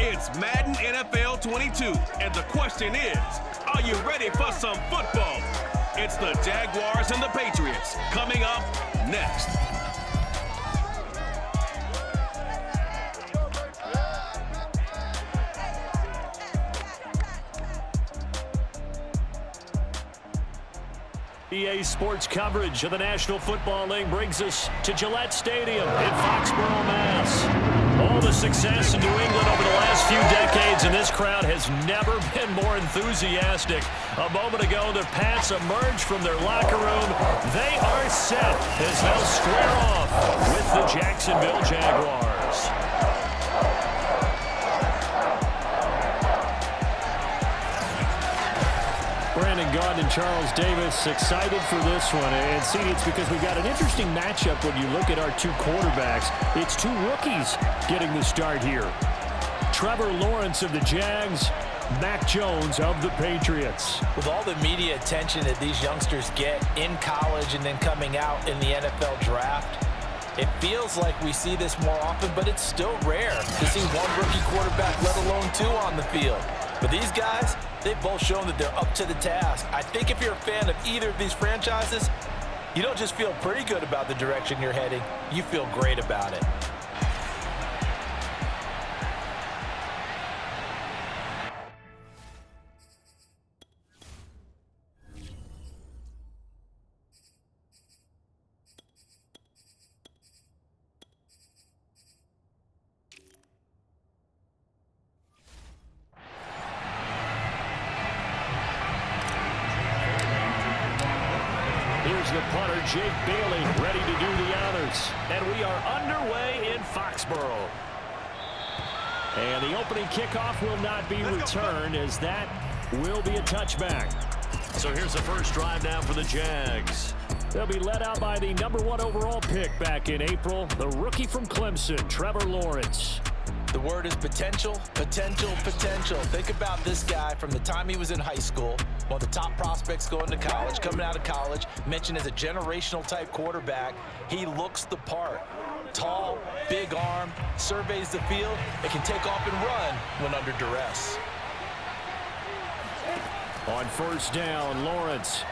It's Madden NFL 22, and the question is, are you ready for some football? It's the Jaguars and the Patriots coming up next. EA Sports coverage of the National Football League brings us to Gillette Stadium in Foxborough, Mass. All the success in New England over the last few decades, and this crowd has never been more enthusiastic. A moment ago, the Pats emerged from their locker room. They are set as they'll square off with the Jacksonville Jaguars. Brandon Gaudin and Charles Davis excited for this one. And see, it's because we've got an interesting matchup when you look at our two quarterbacks. It's two rookies getting the start here. Trevor Lawrence of the Jags, Mac Jones of the Patriots. With all the media attention that these youngsters get in college and then coming out in the NFL draft, it feels like we see this more often, but it's still rare to see one rookie quarterback, let alone two on the field. But these guys, they've both shown that they're up to the task. I think if you're a fan of either of these franchises, you don't just feel pretty good about the direction you're heading, you feel great about it. Here's the punter, Jake Bailey, ready to do the honors. And we are underway in Foxborough. And the opening kickoff will not be returned, as that will be a touchback. So here's the first drive now for the Jags. They'll be led out by the #1 overall pick back in April, the rookie from Clemson, Trevor Lawrence. The word is potential, potential, potential. Think about this guy from the time he was in high school, one of the top prospects going to college, coming out of college, mentioned as a generational type quarterback. He looks the part. Tall, big arm, surveys the field, and can take off and run when under duress. On first down, Lawrence.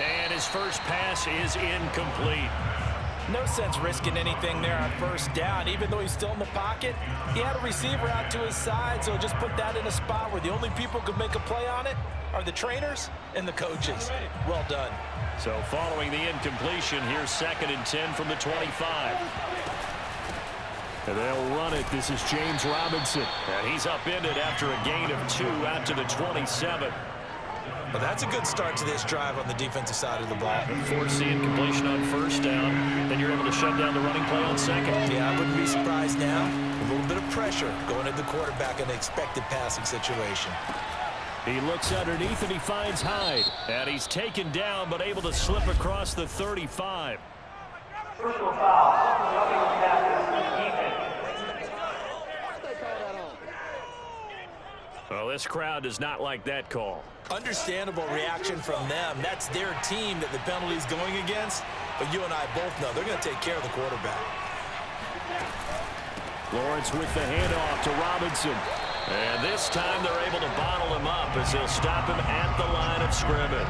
And his first pass is incomplete. No sense risking anything there on first down. Even though he's still in the pocket, he had a receiver out to his side, so just put that in a spot where the only people who could make a play on it are the trainers and the coaches. Well done. So following the incompletion, here's 2nd and 10 from the 25. And they'll run it. This is James Robinson. And he's upended after a gain of 2 out to the 27. Well, that's a good start to this drive on the defensive side of the ball. Force the incompletion on first down. Then you're able to shut down the running play on second. Yeah, I wouldn't be surprised now. A little bit of pressure going at the quarterback in an expected passing situation. He looks underneath and he finds Hyde. And he's taken down but able to slip across the 35. Personal foul. Well, this crowd does not like that call. Understandable reaction from them. That's their team that the penalty's going against. But you and I both know they're going to take care of the quarterback. Lawrence with the handoff to Robinson. And this time they're able to bottle him up as they'll stop him at the line of scrimmage.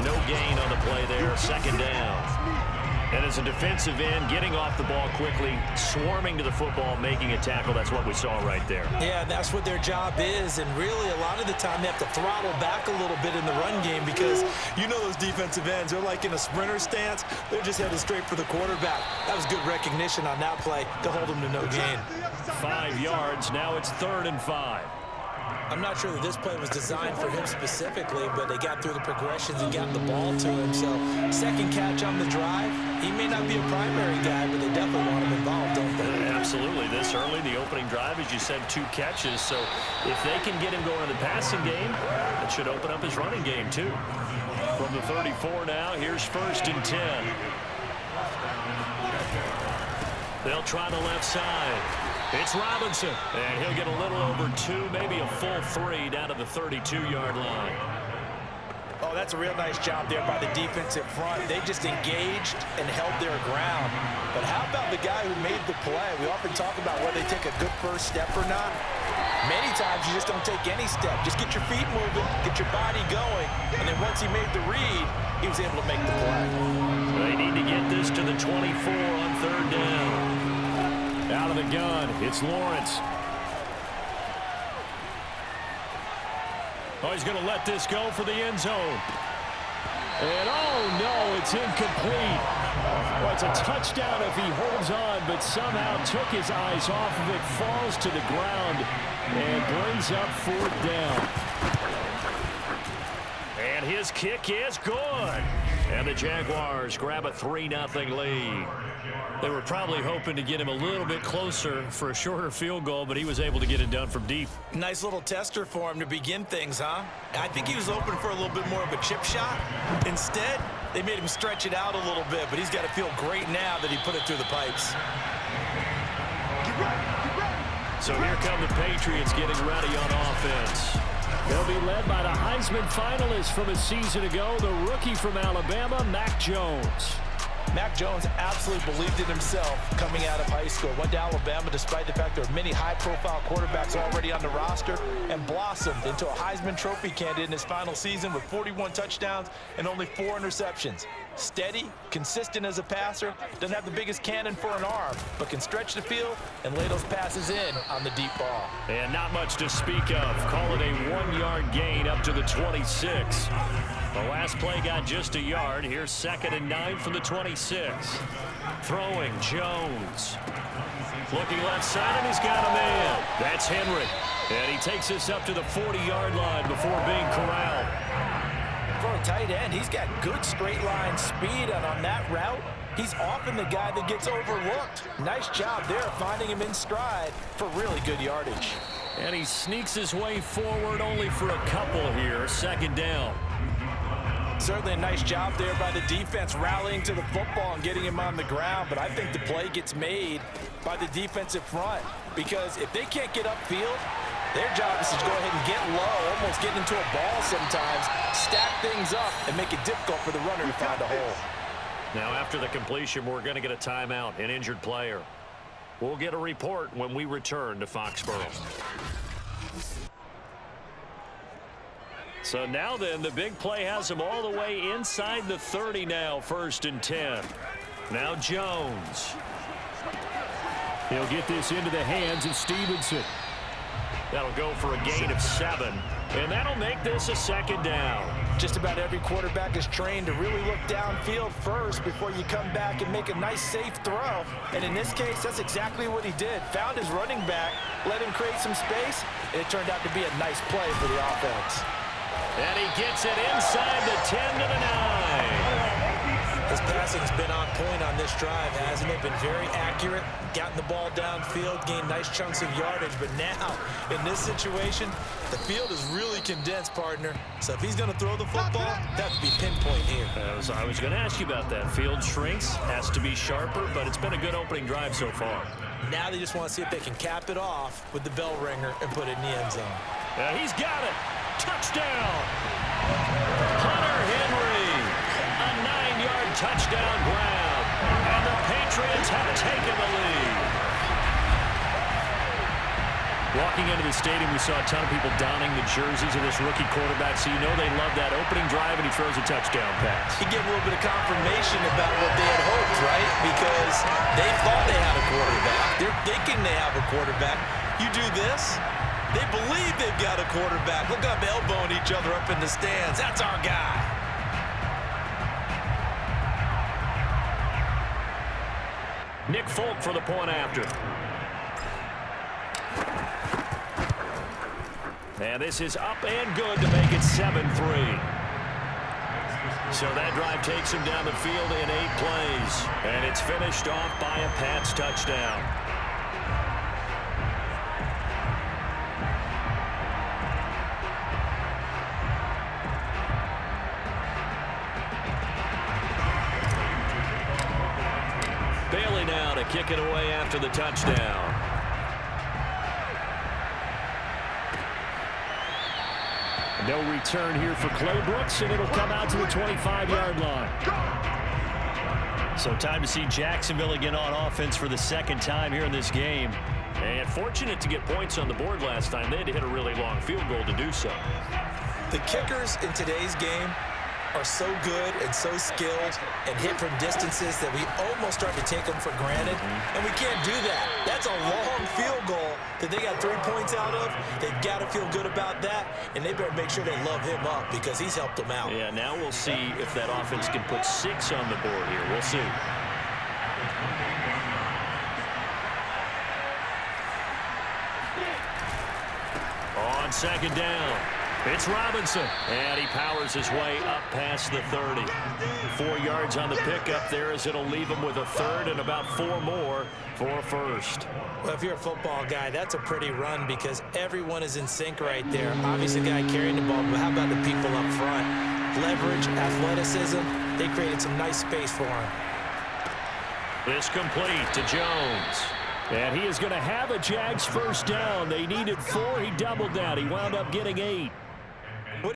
No gain on the play there, 2nd down. And as a defensive end, getting off the ball quickly, swarming to the football, making a tackle, that's what we saw right there. Yeah, that's what their job is, and really a lot of the time they have to throttle back a little bit in the run game because you know those defensive ends, they're like in a sprinter stance. They're just headed straight for the quarterback. That was good recognition on that play to hold him to no gain. 5 yards, now it's 3rd and 5. I'm not sure that this play was designed for him specifically, but they got through the progressions and got the ball to him. So, second catch on the drive. He may not be a primary guy, but they definitely want him involved, don't they? Absolutely. This early, the opening drive, as you said, 2 catches. So, if they can get him going in the passing game, it should open up his running game, too. From the 34 now, here's 1st and 10. They'll try the left side. It's Robinson, and he'll get a little over 2, maybe a full 3 down to the 32-yard line. Oh, that's a real nice job there by the defensive front. They just engaged and held their ground. But how about the guy who made the play? We often talk about whether they take a good first step or not. Many times you just don't take any step. Just get your feet moving, get your body going, and then once he made the read, he was able to make the play. They need to get this to the 24 on third down. Out of the gun, it's Lawrence. Oh, he's going to let this go for the end zone. And, oh, no, it's incomplete. Well, it's a touchdown if he holds on, but somehow took his eyes off of it, falls to the ground, and brings up fourth down. And his kick is good. And the Jaguars grab a 3-0 lead. They were probably hoping to get him a little bit closer for a shorter field goal, but he was able to get it done from deep. Nice little tester for him to begin things, huh? I think he was hoping for a little bit more of a chip shot. Instead, they made him stretch it out a little bit, but he's got to feel great now that he put it through the pipes. So here come the Patriots getting ready on offense. They'll be led by the Heisman finalist from a season ago, the rookie from Alabama, Mac Jones. Mac Jones absolutely believed in himself coming out of high school. Went to Alabama despite the fact there were many high-profile quarterbacks already on the roster and blossomed into a Heisman Trophy candidate in his final season with 41 touchdowns and only 4 interceptions. Steady, consistent as a passer, doesn't have the biggest cannon for an arm, but can stretch the field and lay those passes in on the deep ball. And not much to speak of. Call it a 1-yard gain up to the 26. The last play got just a yard. Here's 2nd and 9 from the 26. Throwing, Jones. Looking left side, and he's got a man. That's Henry. And he takes us up to the 40-yard line before being corralled. For a tight end, he's got good straight line speed, and on that route, he's often the guy that gets overlooked. Nice job there finding him in stride for really good yardage. And he sneaks his way forward only for a couple here. 2nd down. Certainly a nice job there by the defense rallying to the football and getting him on the ground, but I think the play gets made by the defensive front because if they can't get upfield, their job is to go ahead and get low, almost get into a ball sometimes, stack things up, and make it difficult for the runner to find a hole. Now after the completion, we're going to get a timeout, an injured player. We'll get a report when we return to Foxborough. So now then, the big play has him all the way inside the 30 now, 1st and 10. Now Jones. He'll get this into the hands of Stevenson. That'll go for a gain of 7, and that'll make this a 2nd down. Just about every quarterback is trained to really look downfield first before you come back and make a nice, safe throw. And in this case, that's exactly what he did. Found his running back, let him create some space, and it turned out to be a nice play for the offense. And he gets it inside the 10 to the 9. His passing's been on point on this drive, hasn't it? Been very accurate, gotten the ball downfield, gained nice chunks of yardage. But now, in this situation, the field is really condensed, partner. So if he's going to throw the football, that would be pinpoint here. I was going to ask you about that. Field shrinks, has to be sharper, but it's been a good opening drive so far. Now they just want to see if they can cap it off with the bell ringer and put it in the end zone. He's got it. Touchdown. Hunter Henry. A 9-yard touchdown grab. And the Patriots have taken the lead. Walking into the stadium, we saw a ton of people donning the jerseys of this rookie quarterback, so you know they love that opening drive, and he throws a touchdown pass. You get a little bit of confirmation about what they had hoped, right? Because they thought they had a quarterback. They're thinking they have a quarterback. You do this, they believe they've got a quarterback. Look up, elbowing each other up in the stands. That's our guy. Nick Folk for the point after. And this is up and good to make it 7-3. So that drive takes him down the field in 8 plays. And it's finished off by a Pats touchdown. Bailey now to kick it away after the touchdown. No return here for Clay Brooks, and it'll come out to the 25-yard line. So time to see Jacksonville again on offense for the second time here in this game. And fortunate to get points on the board last time. They had to hit a really long field goal to do so. The kickers in today's game are so good and so skilled and hit from distances that we almost start to take them for granted, and we can't do that. That's a long field goal that they got 3 points out of. They've got to feel good about that, and they better make sure they love him up because he's helped them out. Yeah, now we'll see if that offense can put 6 on the board here. We'll see. On second down, it's Robinson, and he powers his way up past the 30. 4 yards on the pickup there as it'll leave him with a third and about 4 more for a first. Well, if you're a football guy, that's a pretty run because everyone is in sync right there. Obviously, the guy carrying the ball, but how about the people up front? Leverage, athleticism, they created some nice space for him. This complete to Jones. And he is going to have a Jags first down. They needed 4. He doubled that. He wound up getting 8.